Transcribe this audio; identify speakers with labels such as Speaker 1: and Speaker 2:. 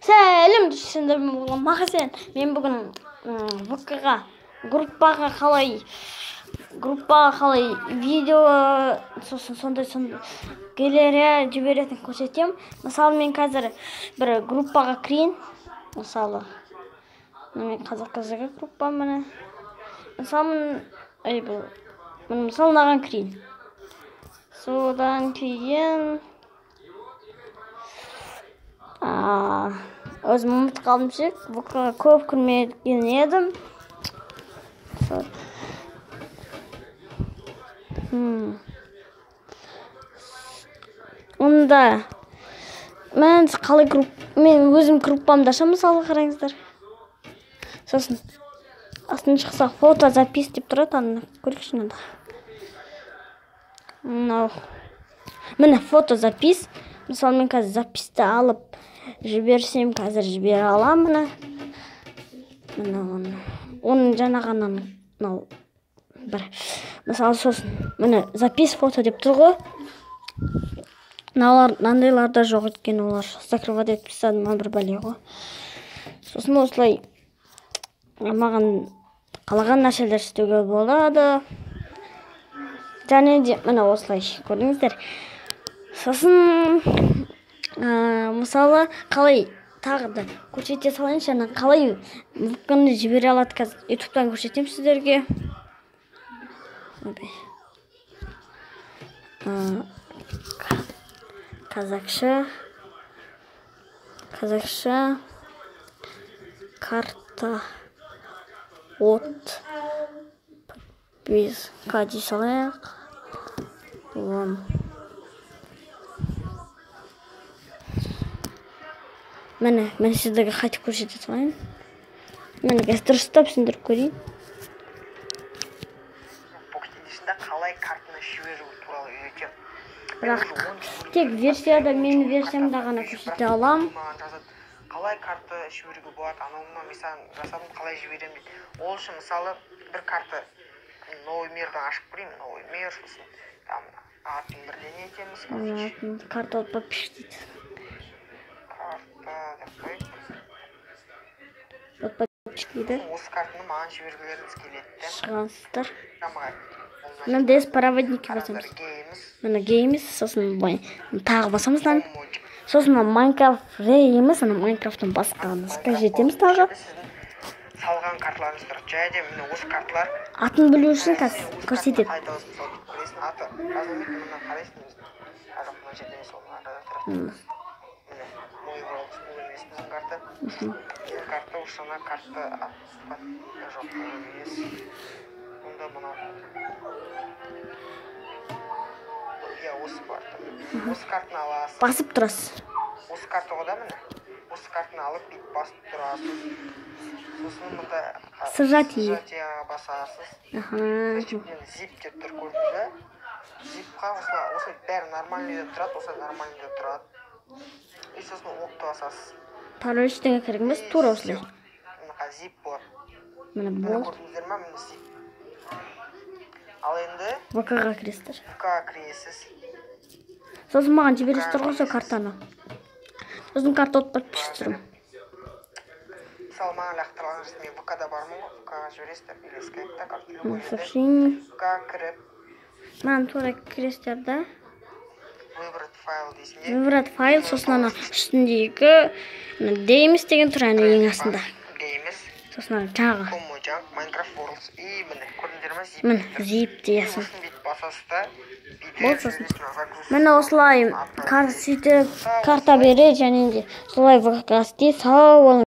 Speaker 1: Сәлем түсіндірмем мағасен. Мен бүгін ВК-ға группаға қалай видео сондай галерея жіберетін көрсетем. Мысалы мен қазір бір группаға кірейін. Мысалы мен қазақ группа міне. Мысалы мынаған кірейін. Содан кейін өзім ұмытып қалдым ше, көп кірмеген едім. Онда мен өзім группамда ашамын, мысалы қараңыздар. Сосын астына шықса фотозапись деп тұрады, аны көрейікші мында. Міне фотозапись. Мысалы мен қазір записьті алып жіберсем, қазір жібере аламын. Оның жаңағынан мысалы сосын міне запись фото деп тұр ғой. Мынандайларда жоқ екен, олар закрывать етіп тастады ма бір бәле ғой. Сосын осылай маған қалаған нәрселер істеуге болады. Және де міне осылай көрдіңіздер. Сосын мысалы қалай тағы да көрсете салайыншы, қалай ВК-ны жібере алады, қазір ютубтан көрсетем сіздерге. Қазақша карта от подписка дей салайық. Мен сіздерге қайтып көрсете салайын. Мен дұрыстап түсіндіріп көрейін.
Speaker 2: Қалай картаны жіберу туралы үйретем.
Speaker 1: Бірақ тек версияда мен версиямда ғана көрсете алам.
Speaker 2: Қалай карта жіберуге болады, анауыма мысалы жасадым, қалай жіберем дейді. Ол үшін мысалы бір карта новый мерден ашып көрейін, новый мер, сосын атын бірден етеміз.
Speaker 1: Карта от подписчик дейді.
Speaker 2: Осы картаны маған жібергілеріңіз келеді.
Speaker 1: Шығансыздар. Мен дес пароводники басамыз. Мына гейміз, сосын тағы басамыздан. Сосын Майнкрафт рейміз, Майнкрафттың басқаны жетеміз тағы.
Speaker 2: Салған карталарыңыз тұр. Жайде міне осы карталар.
Speaker 1: Атын білу үшін көрсетеді.
Speaker 2: Аты жазылмайды, мына қарайсың өзің. Мына жерден сол арада тұрады. Міне мой world біздің карта. Карта ұшына карта жоқ емес. Онда мына осы карта. Осы картаны аласыз.
Speaker 1: Басып тұрасыз.
Speaker 2: Осы карта ғой да міне. Осы картаны алып бүйтіп басып тұрасыз. Сосын мұнда
Speaker 1: сжатие
Speaker 2: басасыз.
Speaker 1: Зип
Speaker 2: деп тұр, көрдіңіз бе? Зипқа осылай бәрі нормальный деп тұрады, осылай нормальный деп тұрады. И сосын окты басасыз.
Speaker 1: Пароль ештеңе керек емес, тура осылай.
Speaker 2: Мына зип болады.
Speaker 1: Міне бол.
Speaker 2: Көрдіңіздер ма? Міне зип. Ал енді
Speaker 1: ВК-ға кіресіздер.
Speaker 2: ВК-ға кіресіз.
Speaker 1: Сосын маған жібересіздер ғой сол картаны. Сосын карта от подписчиктерім.
Speaker 2: Мысалы маған лақтырғаныңыз, мен ВК-да бармын ғой, ВК-ға жібересіздер, или скайпта, как любой жерде. ВК-ға кіріп.
Speaker 1: Маған тура кіресіздер да.
Speaker 2: Выбрать файл дейсің.
Speaker 1: Выбрать файл, сосын ана үстіндегі дейміз деген тұр, әне ең астында.
Speaker 2: Дейміз.
Speaker 1: Сосын жағы.
Speaker 2: Minecraft Worlds. И міне, көрдіңдер ме?
Speaker 1: Міне, зип дейсің.
Speaker 2: Сосын бит басасызда.
Speaker 1: Бол сосын. Міне осылай карта береді, және де солай ВК-ға істей, сау болыңыз.